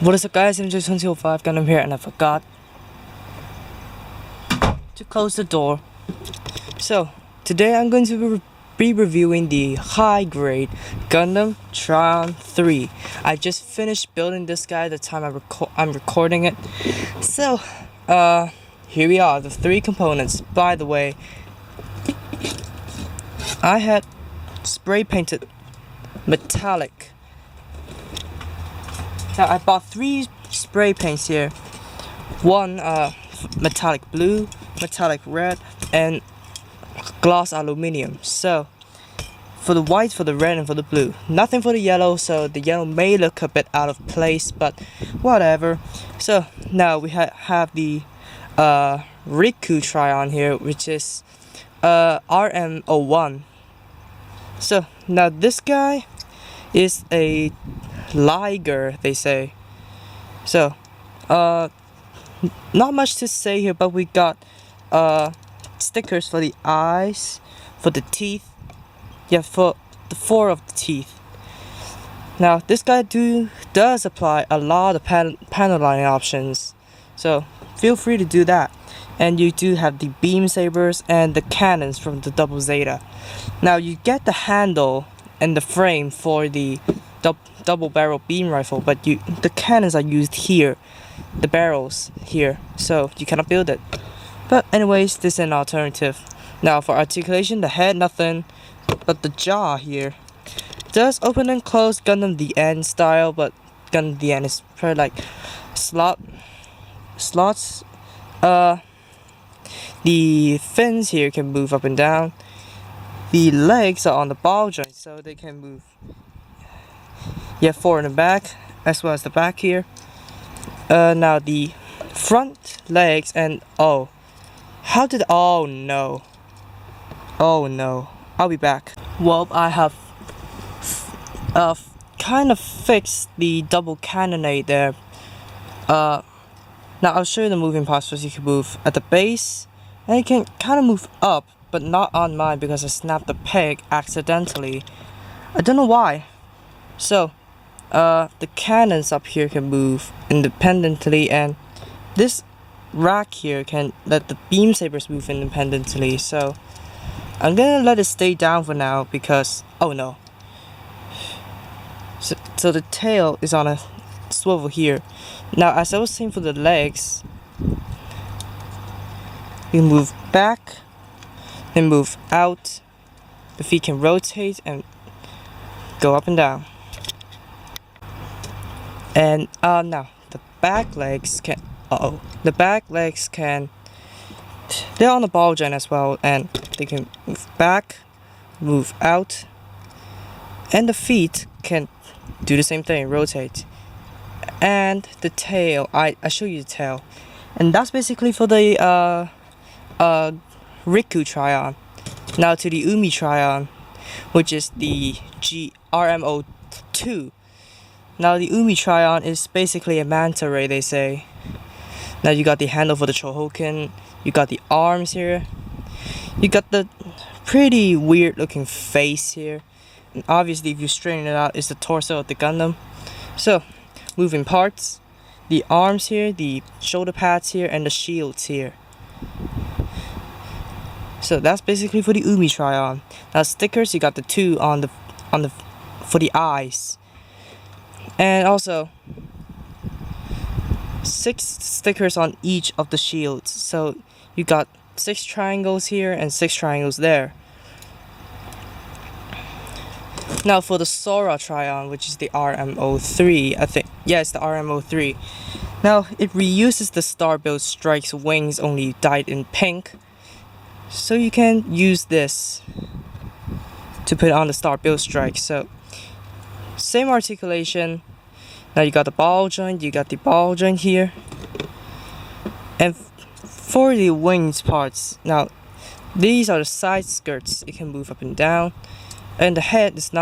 What is up, guys? HG 2005 Gundam here, and I forgot to close the door. So today I'm going to be reviewing the high grade Gundam Tryon 3. I just finished building this guy the time I'm recording it. So here we are, the three components. By the way, I had spray painted metallic. Now I bought three spray paints here. One metallic blue, metallic red, and gloss aluminium. So for the white, for the red, and for the blue. Nothing for the yellow, so the yellow may look a bit out of place, but whatever. So now we have the HG Tryon here, which is RM01. So now this guy is a Liger, they say. So not much to say here, but we got stickers for the eyes, for the teeth, for the 4 of the teeth. Now this guy does apply a lot of panel lining options, so feel free to do that. And you do have the beam sabers and the cannons from the Double Zeta. Now you get the handle and the frame for the double barrel beam rifle, but the cannons are used here, the barrels here, so you cannot build it. But anyways, this is an alternative. Now for articulation, the head nothing, but the jaw here does open and close Gundam the End style, but Gundam the End is pretty like slots. The fins here can move up and down. The legs are on the ball joint, so they can move. You have 4 in the back, as well as the back here. Now the front legs and oh no, I'll be back. Well, I have kind of fixed the double cannonade there. Now I'll show you the moving parts first. You can move at the base, and you can kind of move up, but not on mine because I snapped the peg accidentally. I don't know why. So the cannons up here can move independently, and this rack here can let the beam sabers move independently. So I'm gonna let it stay down for now because oh no. So the tail is on a swivel here. Now as I was saying, for the legs, you move back, then move out. The feet can rotate and go up and down. And now the back legs can they're on the ball joint as well, and they can move back, move out, and the feet can do the same thing, rotate. And the tail, I show you the tail, and that's basically for the HG Tryon. Now to the HG Tryon, which is the RM02. Now the HG Tryon is basically a manta ray, they say. Now you got the handle for the Chohokin, you got the arms here, you got the pretty weird looking face here, and obviously if you straighten it out, it's the torso of the Gundam. So moving parts, the arms here, the shoulder pads here, and the shields here. So that's basically for the HG Tryon. Now stickers, you got the 2 on the for the eyes, and also 6 stickers on each of the shields. So you got 6 triangles here and 6 triangles there. Now for the Sora Tryon, which is the RM03, I think, yeah, it's the RM03. Now it reuses the Star Build Strike's wings, only dyed in pink. So you can use this to put on the Star Build Strike. So same articulation. Now you got the ball joint, here. And for the wings parts, now these are the side skirts. It can move up and down. And the head is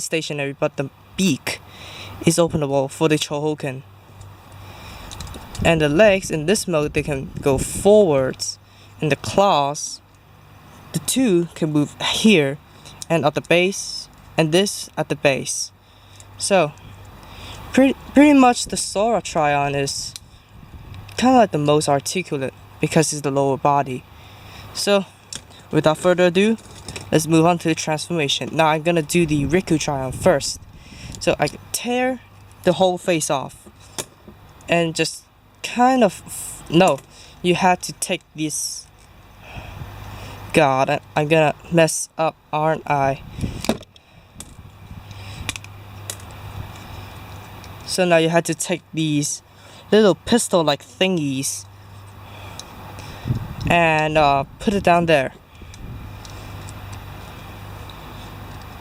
stationary, but the beak is openable for the Chohokin. And the legs, in this mode, they can go forwards. And the claws, the 2 can move here and at the base, and this at the base. So pretty much the Sora Tryon is kind of like the most articulate because it's the lower body. So without further ado, let's move on to the transformation. Now I'm gonna do the Riku Tryon first. So I tear the whole face off and just kind of no, you have to take this. God, I'm gonna mess up, aren't I? So now you have to take these little pistol-like thingies and put it down there.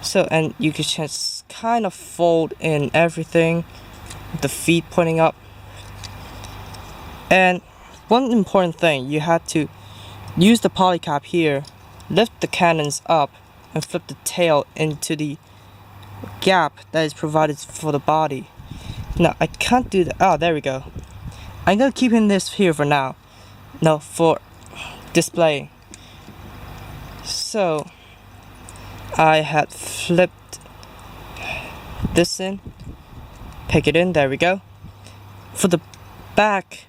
So, and you can just kind of fold in everything with the feet pointing up. And one important thing, you have to use the polycap here, lift the cannons up, and flip the tail into the gap that is provided for the body. Now, I can't do that. Oh, there we go. I'm gonna keep in this here for now. No, for display. So, I had flipped this in, pick it in, there we go. For the back,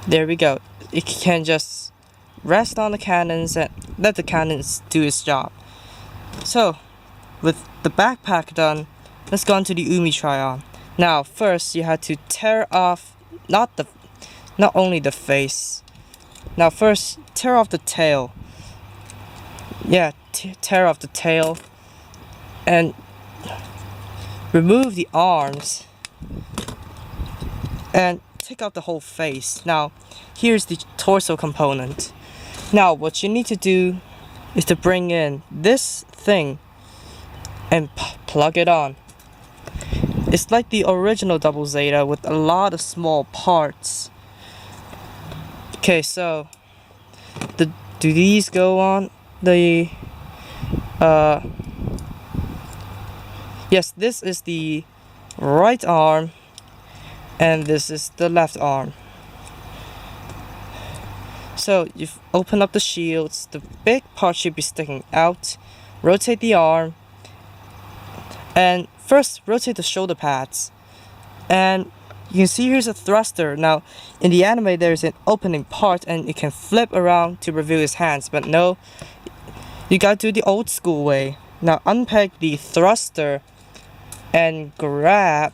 there we go. It can just rest on the cannons and let the cannons do its job. So, with the backpack done, let's go on to the Umi Tryon. Now, first you have to tear off not only the face. Now, first tear off the tail. Yeah, tear off the tail and remove the arms and take out the whole face. Now, here's the torso component. Now, what you need to do is to bring in this thing and plug it on. It's like the original Double Zeta with a lot of small parts. Okay, so do these go on the yes, this is the right arm and this is the left arm. So you open up the shields, the big part should be sticking out. Rotate the arm and first rotate the shoulder pads, and you can see here's a thruster. Now in the anime there's an opening part and it can flip around to reveal his hands, but no, you gotta do the old school way. Now unpeg the thruster and grab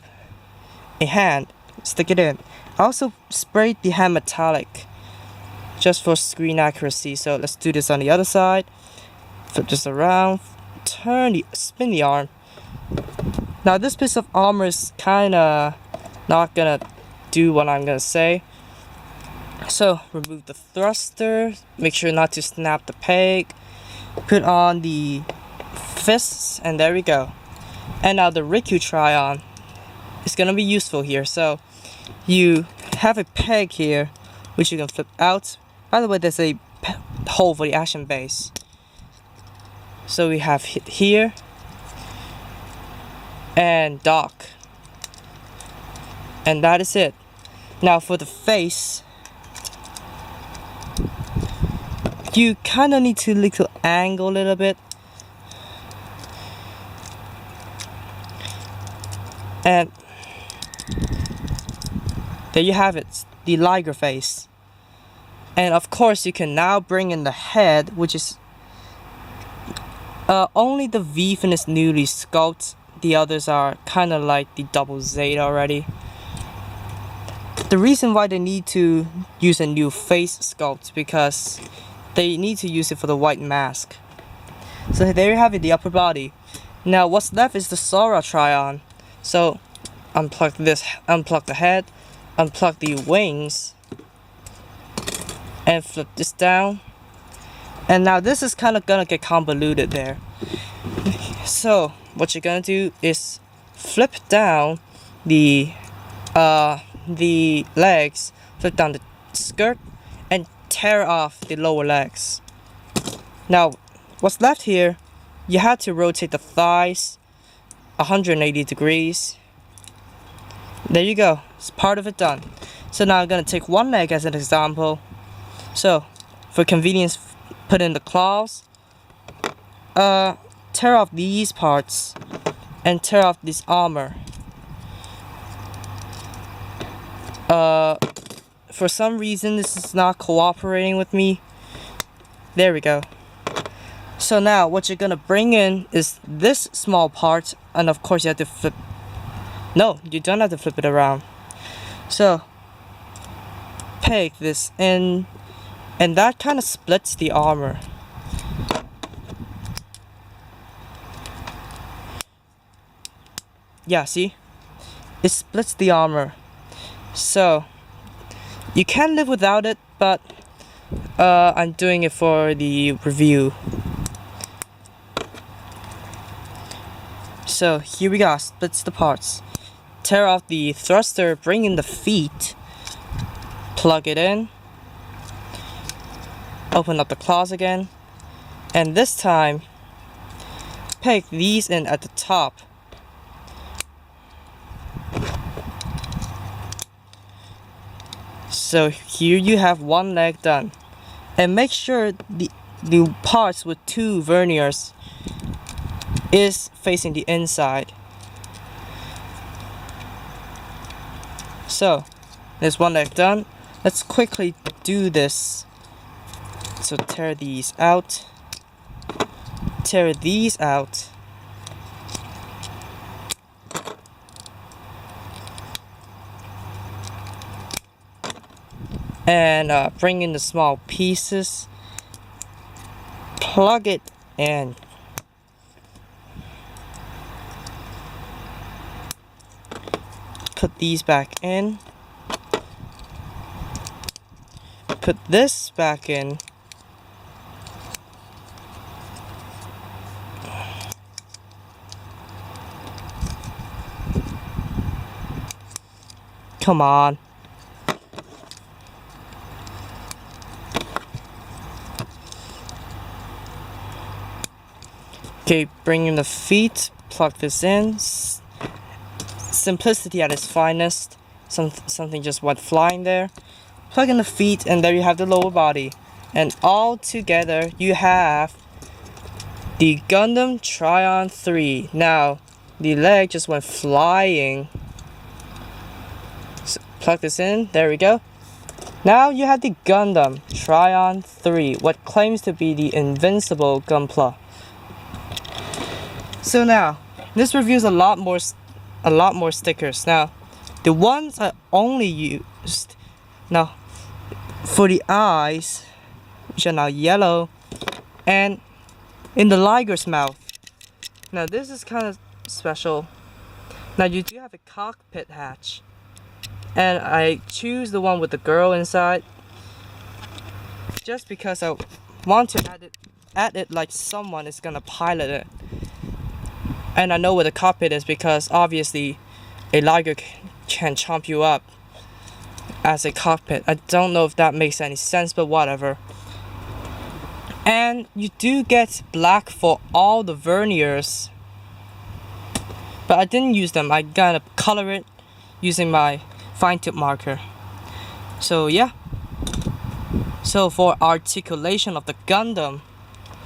a hand, stick it in. I also sprayed the hand metallic just for screen accuracy, so let's do this on the other side. Flip this around, spin the arm. Now this piece of armor is kinda not gonna do what I'm gonna say. So remove the thruster, make sure not to snap the peg, put on the fists, and there we go. And now the Riku Tryon is gonna be useful here. So you have a peg here which you can flip out. By the way, there's a hole for the action base. So we have hit here and dock, and that is it. Now for the face, you kind of need to little angle a little bit, and there you have it, the Liger face. And of course you can now bring in the head, which is only the V fin is newly sculpted. The others are kind of like the Double Zeta already. The reason why they need to use a new face sculpt because they need to use it for the white mask. So there you have it, the upper body. Now what's left is the Sora Tryon. So unplug this, unplug the head, unplug the wings, and flip this down. And now this is kind of gonna get convoluted there. So what you're gonna do is flip down the legs, flip down the skirt, and tear off the lower legs. Now what's left here, you have to rotate the thighs 180 degrees. There you go, it's part of it done. So now I'm gonna take one leg as an example. So for convenience, put in the claws, tear off these parts, and tear off this armor. For some reason this is not cooperating with me. There we go. So now what you're gonna bring in is this small part, and of course you have to flip. No, you don't have to flip it around. So peg this in, and that kind of splits the armor. Yeah, see? It splits the armor. So you can live without it, but I'm doing it for the review. So here we go, splits the parts. Tear off the thruster, bring in the feet, plug it in, open up the claws again, and this time peg these in at the top. So here you have one leg done, and make sure the parts with 2 verniers is facing the inside. So there's one leg done. Let's quickly do this. So tear these out, tear these out, and bring in the small pieces, plug it in. Put these back in, put this back in, come on. Okay, bring in the feet, plug this in. Simplicity at its finest. Something just went flying there. Plug in the feet, and there you have the lower body. And all together you have the Gundam Tryon 3. Now, the leg just went flying. So, plug this in, there we go. Now you have the Gundam Tryon 3, what claims to be the invincible Gunpla. So now, this reviews a lot more stickers. Now, the ones I only used now for the eyes, which are now yellow, and in the Liger's mouth. Now this is kind of special. Now you do have a cockpit hatch, and I choose the one with the girl inside just because I want to add it like someone is gonna pilot it. And I know where the cockpit is because obviously a Liger can chomp you up as a cockpit. I don't know if that makes any sense, but whatever. And you do get black for all the verniers, but I didn't use them. I gotta color it using my fine tip marker. So yeah. So for articulation of the Gundam,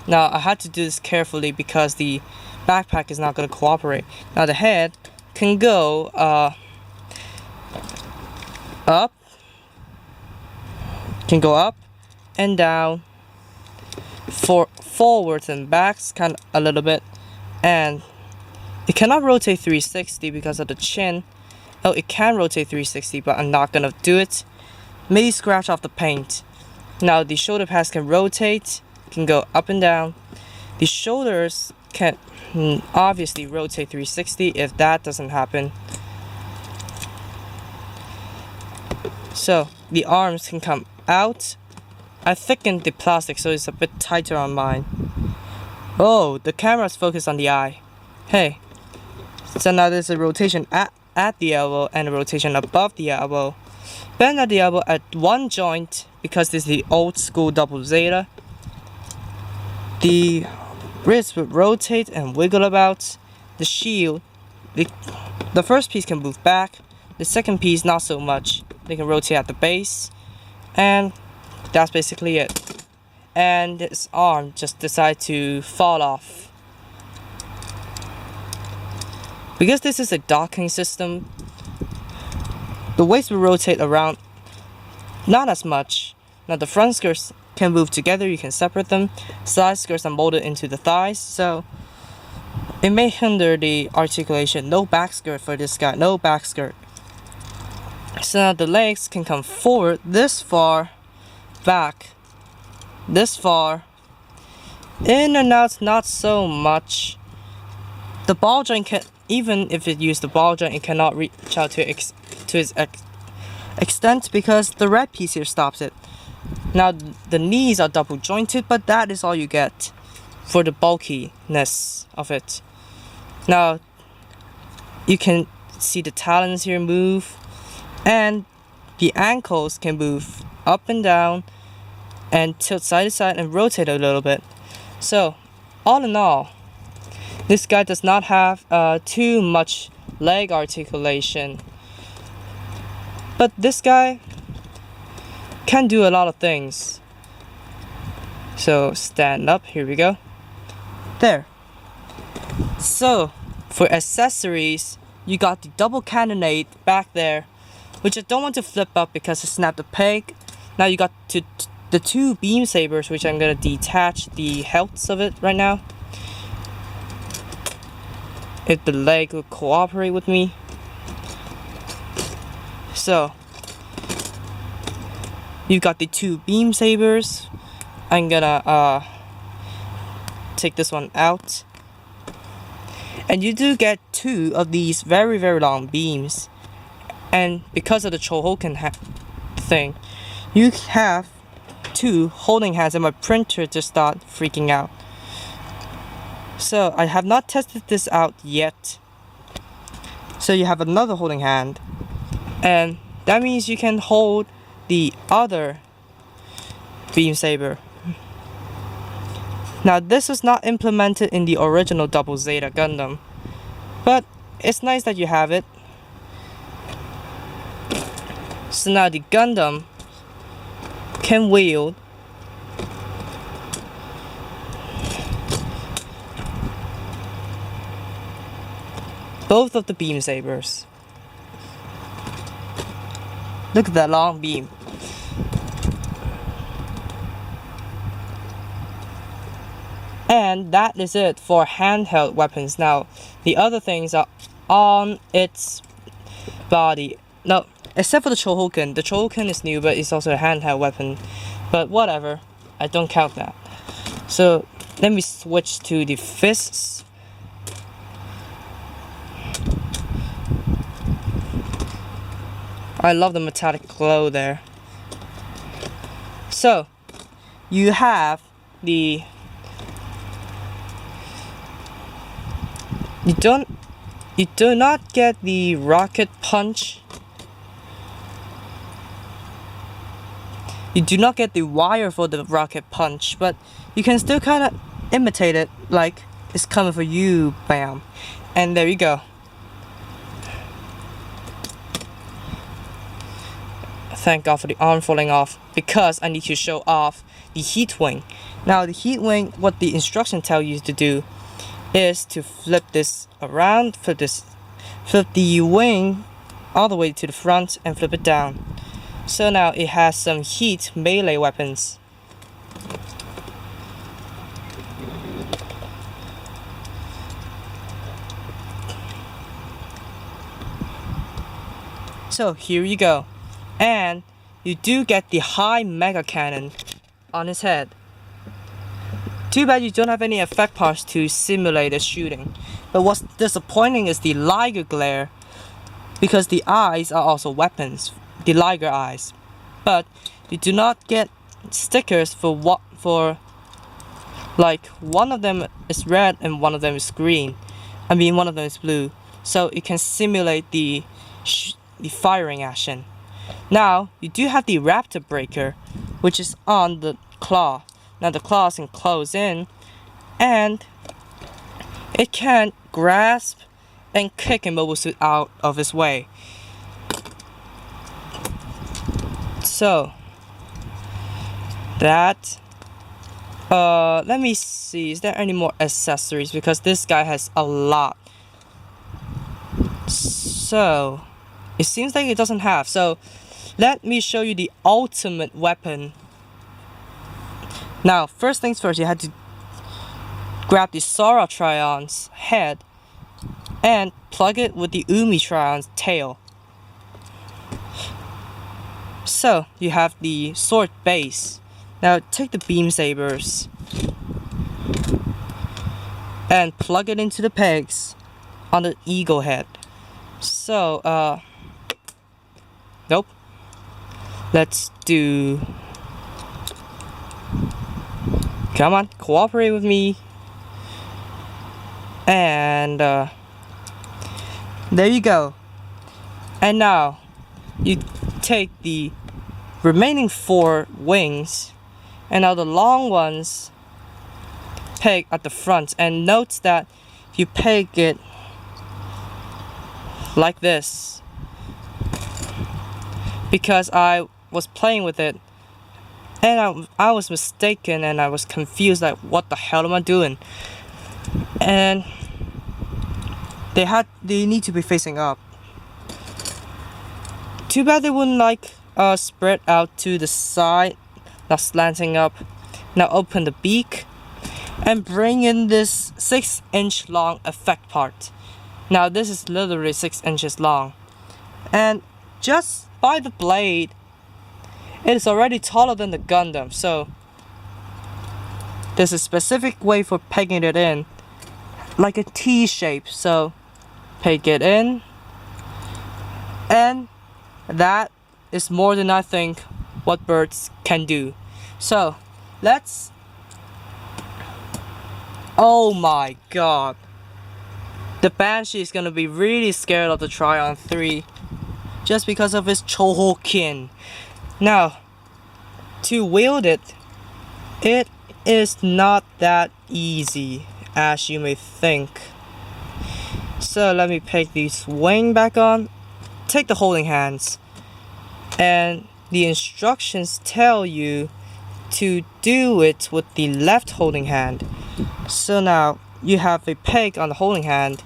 now I had to do this carefully because the backpack is not going to cooperate. Now the head can go up, and down, forwards and backs, kind of a little bit, and it cannot rotate 360 because of the chin. Oh, it can rotate 360, but I'm not gonna do it. Maybe scratch off the paint. Now the shoulder pads can rotate, can go up and down. The shoulders can obviously rotate 360 if that doesn't happen. So the arms can come out. I thickened the plastic so it's a bit tighter on mine. Oh, the camera's focused on the eye. Hey, so now there's a rotation at the elbow and a rotation above the elbow. Bend at the elbow at one joint because this is the old school double zeta. The wrist would rotate and wiggle about. The shield, the first piece can move back. The second piece not so much. They can rotate at the base, and that's basically it. And this arm just decided to fall off. Because this is a docking system, the waist will rotate around not as much. Now the front skirts can move together, you can separate them. Side skirts are molded into the thighs, so it may hinder the articulation. No back skirt for this guy, no back skirt. So now the legs can come forward this far, back this far, in and out not so much. The ball joint can, even if it used the ball joint, it cannot reach out to its extent because the red piece here stops it. Now the knees are double jointed, but that is all you get for the bulkiness of it. Now you can see the talons here move, and the ankles can move up and down and tilt side to side and rotate a little bit. So all in all, this guy does not have too much leg articulation, but this guy can do a lot of things. So stand up, here we go. There. So for accessories, you got the double cannonade back there, which I don't want to flip up because I snapped the peg. Now you got the two beam sabers, which I'm gonna detach the hilts of it right now, if the leg will cooperate with me. So you got the two beam sabers. I'm gonna take this one out, and you do get two of these very long beams. And because of the Chohoken thing, you have two holding hands, and my printer just started freaking out. So I have not tested this out yet. So you have another holding hand, and that means you can hold the other beam saber. Now this was not implemented in the original Double Zeta Gundam, but it's nice that you have it. So now the Gundam can wield both of the beam sabers. Look at that long beam. And that is it for handheld weapons. Now the other things are on its body. No, except for the Chohoken. The Chohoken is new, but it's also a handheld weapon. But whatever, I don't count that. So let me switch to the fists. I love the metallic glow there. So you have the you do not get the rocket punch. You do not get the wire for the rocket punch, but you can still kind of imitate it like it's coming for you, bam. And there you go. Thank God for the arm falling off, because I need to show off the heat wing. Now the heat wing, what the instruction tell you to do is to flip this around, flip the wing all the way to the front and flip it down. So now it has some heat melee weapons. So here you go. And you do get the high mega cannon on his head. Too bad you don't have any effect parts to simulate the shooting. But what's disappointing is the Liger glare, because the eyes are also weapons, the Liger eyes. But you do not get stickers for like one of them is red and one of them is green. I mean one of them is blue. So it can simulate the firing action. Now you do have the Raptor Breaker, which is on the claw. Now the claws can close in, and it can grasp and kick a mobile suit out of its way. So that let me see, is there any more accessories, because this guy has a lot. So it seems like it doesn't have. So let me show you the ultimate weapon. Now, first things first, you had to grab the Sora Tryon's head and plug it with the Umi Tryon's tail. So you have the sword base. Now take the beam sabers and plug it into the pegs on the eagle head. So nope. Let's do, come on, cooperate with me. And there you go. And now you take the remaining 4 wings, and now the long ones peg at the front, and note that you peg it like this because I was playing with it and I was mistaken and I was confused, like what the hell am I doing? And they need to be facing up. Too bad they wouldn't like spread out to the side, not slanting up. Now open the beak and bring in this 6-inch long effect part. Now this is literally 6 inches long, and just by the blade it is already taller than the Gundam. So there's a specific way for pegging it in, like a T shape. So peg it in, and that is more than I think what birds can do. So let's, oh my god, the Banshee is gonna be really scared of the Tryon 3 just because of his Chohokin. Now to wield it, it is not that easy as you may think. So let me peg this wing back on. Take the holding hands, and the instructions tell you to do it with the left holding hand. So now you have a peg on the holding hand,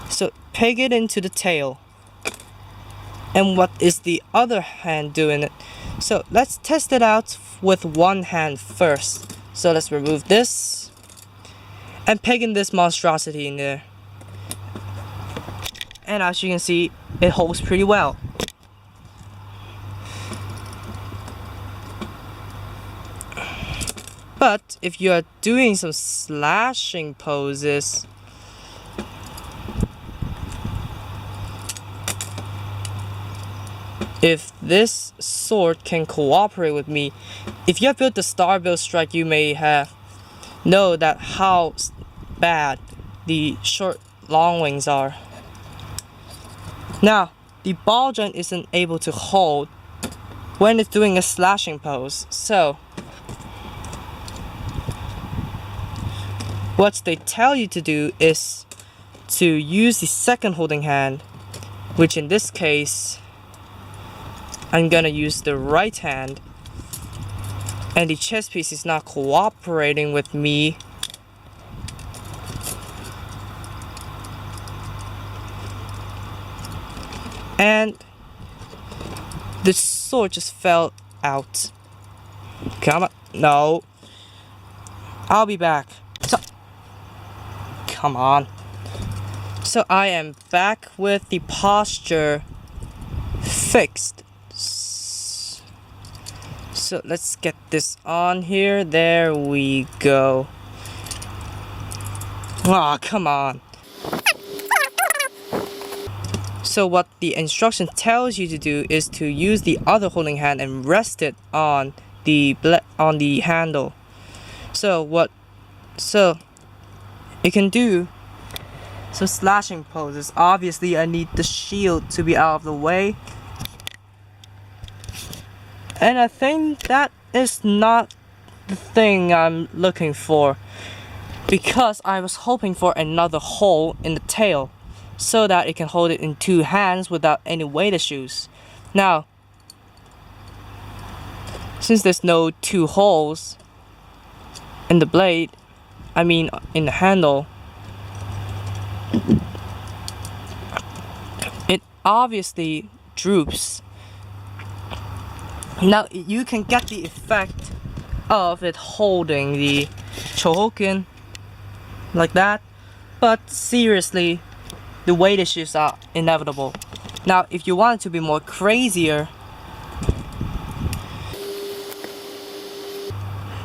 so peg it into the tail. And what is the other hand doing it? So let's test it out with one hand first. So let's remove this and peg in this monstrosity in there. And as you can see, it holds pretty well. But if you are doing some slashing poses, if this sword can cooperate with me, if you have built the Star Build Strike, you may have know that how bad the short long wings are. Now the ball joint isn't able to hold when it's doing a slashing pose. So what they tell you to do is to use the second holding hand, which in this case I'm gonna use the right hand, and the chest piece is not cooperating with me. And the sword just fell out. Come on, no. I'll be back. So, come on. So I am back with the posture fixed. So let's get this on here. There we go. Ah, come on. So what the instruction tells you to do is to use the other holding hand and rest it on the handle. So it can do some slashing poses. Obviously I need the shield to be out of the way, and I think that is not the thing I'm looking for, because I was hoping for another hole in the tail so that it can hold it in 2 hands without any weight issues. Now, since there's no 2 holes in the blade, I mean in the handle, it obviously droops. Now you can get the effect of it holding the Chohokin like that, but seriously, the weight issues are inevitable. Now if you want it to be more crazier,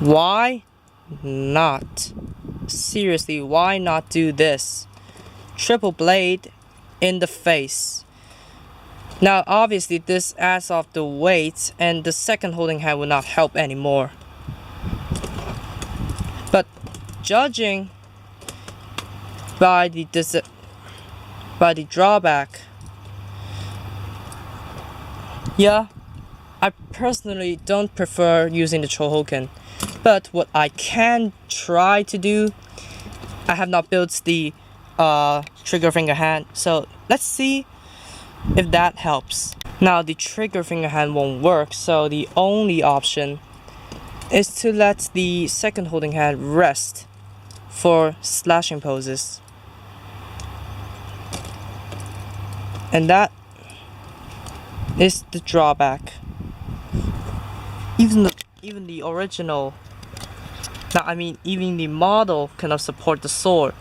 why not? Seriously, why not do this? Triple blade in the face. Now obviously this adds off the weight and the second holding hand will not help anymore. But judging by the drawback, yeah, I personally don't prefer using the Chohokin. But what I can try to do, I have not built the trigger finger hand, so let's see if that helps. Now the trigger finger hand won't work, so the only option is to let the second holding hand rest for slashing poses. And that is the drawback. Even the original, even the model cannot support the sword.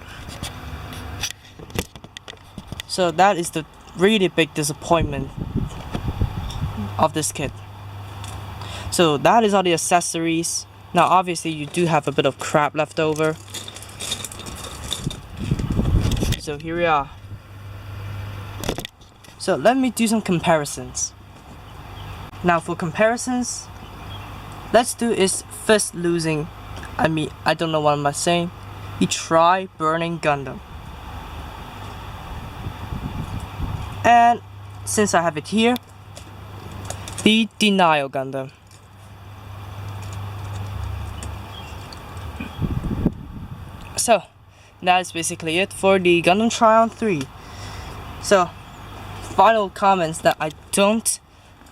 So that is the really big disappointment of this kit. So that is all the accessories. Now obviously you do have a bit of crap left over. So here we are. So let me do some comparisons. Now for comparisons, let's do is first losing, I don't know what am I saying, the Try Burning Gundam. And since I have it here, the Denial Gundam. So that is basically it for the Gundam Tryon 3. So final comments that I don't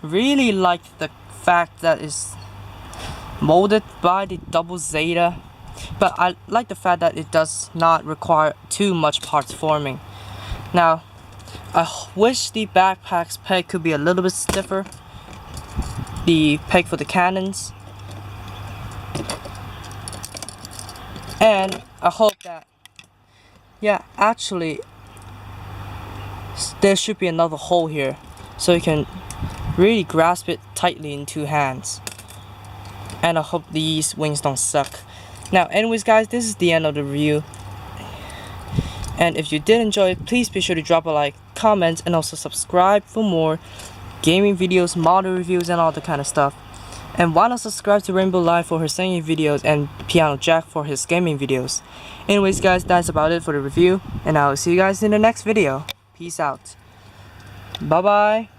really like the fact that it's molded by the double Zeta, but I like the fact that it does not require too much parts forming. Now I wish the backpack's peg could be a little bit stiffer, the peg for the cannons, and I hope that, yeah, actually there should be another hole here so you can really grasp it tightly in two hands. And I hope these wings don't suck. Now anyways guys, this is the end of the review, and if you did enjoy it, please be sure to drop a like, comment, and also subscribe for more gaming videos, model reviews, and all that kind of stuff. And why not subscribe to Rainbow Live for her singing videos and Piano Jack for his gaming videos. Anyways guys, that's about it for the review, and I will see you guys in the next video. Peace out. Bye bye.